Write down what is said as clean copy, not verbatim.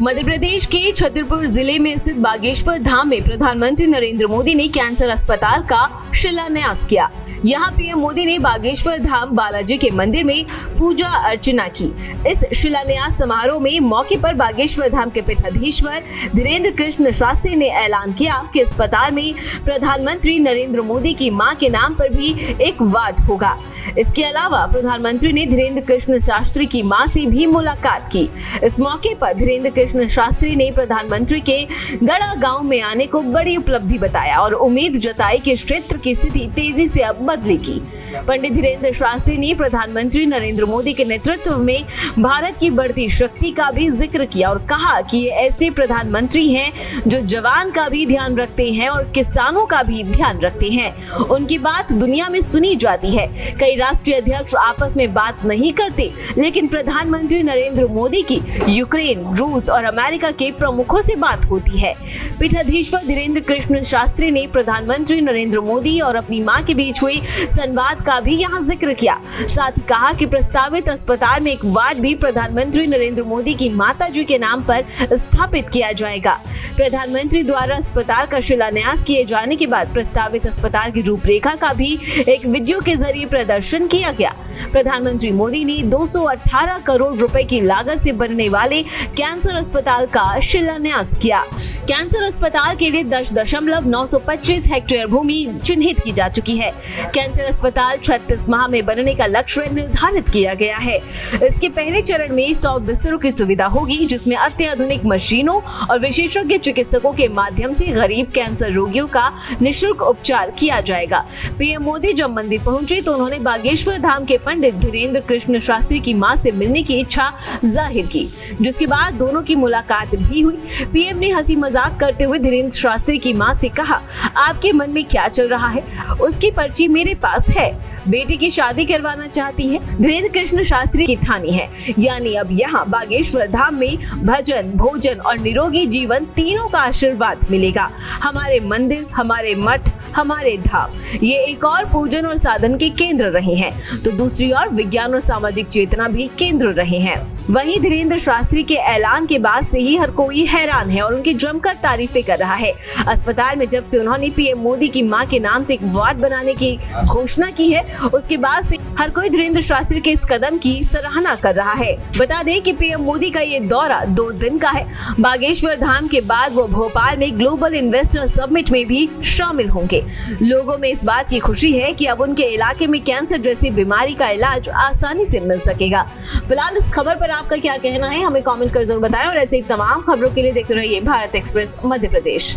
मध्य प्रदेश के छतरपुर जिले में स्थित बागेश्वर धाम में प्रधानमंत्री नरेंद्र मोदी ने कैंसर अस्पताल का शिलान्यास किया। यहाँ पीएम मोदी ने बागेश्वर धाम बालाजी के मंदिर में पूजा अर्चना की। इस शिलान्यास समारोह में मौके पर बागेश्वर धाम के पीठाधीश्वर धीरेन्द्र कृष्ण शास्त्री ने ऐलान किया कि अस्पताल में प्रधानमंत्री नरेंद्र मोदी की मां के नाम पर भी एक वार्ड होगा। इसके अलावा प्रधानमंत्री ने धीरेन्द्र कृष्ण शास्त्री की मां से भी मुलाकात की। इस मौके पर धीरेन्द्र कृष्ण शास्त्री ने प्रधानमंत्री के गड़ा गांव में आने को बड़ी उपलब्धि बताया और उम्मीद जताई कि क्षेत्र की स्थिति तेजी से अब बदलेगी। पंडित धीरेन्द्र शास्त्री ने प्रधानमंत्री नरेंद्र मोदी के नेतृत्व में भारत की बढ़ती शक्ति का भी जिक्र किया और कहा कि ये ऐसे प्रधानमंत्री हैं जो जवान का भी ध्यान रखते हैं और किसानों का भी ध्यान रखते हैं। उनकी बात दुनिया में सुनी जाती है। कई राष्ट्रीय अध्यक्ष आपस में बात नहीं करते, लेकिन प्रधानमंत्री नरेंद्र मोदी की यूक्रेन, रूस और अमेरिका के प्रमुखों से बात होती है। पीठाधीश्वर धीरेन्द्र कृष्ण शास्त्री ने प्रधानमंत्री नरेंद्र मोदी और अपनी मां के बीच हुए संवाद का भी यहां जिक्र किया। साथ ही कहा कि प्रस्तावित अस्पताल में एक वार्ड भी प्रधानमंत्री नरेंद्र मोदी की माताजी के नाम पर स्थापित किया जाएगा। प्रधानमंत्री द्वारा अस्पताल का शिलान्यास किए जाने के बाद प्रस्तावित अस्पताल की रूपरेखा का भी एक वीडियो के जरिए प्रदर्शन किया गया। प्रधानमंत्री मोदी ने 218 करोड़ रुपए की लागत से बनने वाले कैंसर अस्पताल का शिलान्यास किया। कैंसर अस्पताल के लिए 10.925 हेक्टेयर भूमि चिन्हित की जा चुकी है। कैंसर अस्पताल 36 माह में बनने का लक्ष्य निर्धारित किया गया है। इसके पहले चरण में 100 बिस्तरों की सुविधा होगी, जिसमें अत्याधुनिक मशीनों और विशेषज्ञ चिकित्सकों के माध्यम से गरीब कैंसर रोगियों का निःशुल्क उपचार किया जाएगा। पीएम मोदी जब मंदिर पहुंचे तो उन्होंने बागेश्वर धाम के पंडित धीरेन्द्र कृष्ण शास्त्री की मां से मिलने की इच्छा जाहिर की, जिसके बाद दोनों की मुलाकात भी हुई। पीएम ने हंसी मजाक करते हुए धीरेन्द्र शास्त्री की मां से कहा, आपके मन में क्या चल रहा है? उसकी पर्ची मेरे पास है। बेटी की शादी करवाना चाहती है। धीरेन्द्र कृष्ण शास्त्री की ठानी है, यानी अब यहाँ बागेश्वर धाम में भजन, भोजन और निरोगी जीवन तीनों का आशीर्वाद मिलेगा। हमारे मंदिर, हमारे मठ, हमारे धाम ये एक और पूजन और साधन के केंद्र रहे हैं, तो दूसरी ओर विज्ञान और सामाजिक चेतना भी केंद्र रहे हैं। वहीं धीरेन्द्र शास्त्री के ऐलान के बाद से ही हर कोई हैरान है और उनकी जमकर तारीफें कर रहा है। अस्पताल में जब से उन्होंने पीएम मोदी की मां के नाम से एक वार्ड बनाने की घोषणा की है, उसके बाद से हर कोई धीरेन्द्र शास्त्री के इस कदम की सराहना कर रहा है। बता दें कि पीएम मोदी का ये दौरा 2 दिन का है। बागेश्वर धाम के बाद वो भोपाल में ग्लोबल इन्वेस्टर समिट में भी शामिल होंगे। लोगों में इस बात की खुशी है कि अब उनके इलाके में कैंसर जैसी बीमारी का इलाज आसानी से मिल सकेगा। फिलहाल इस खबर पर आपका क्या कहना है, हमें कमेंट कर जरूर बताएं और ऐसे ही तमाम खबरों के लिए देखते रहिए भारत एक्सप्रेस मध्य प्रदेश।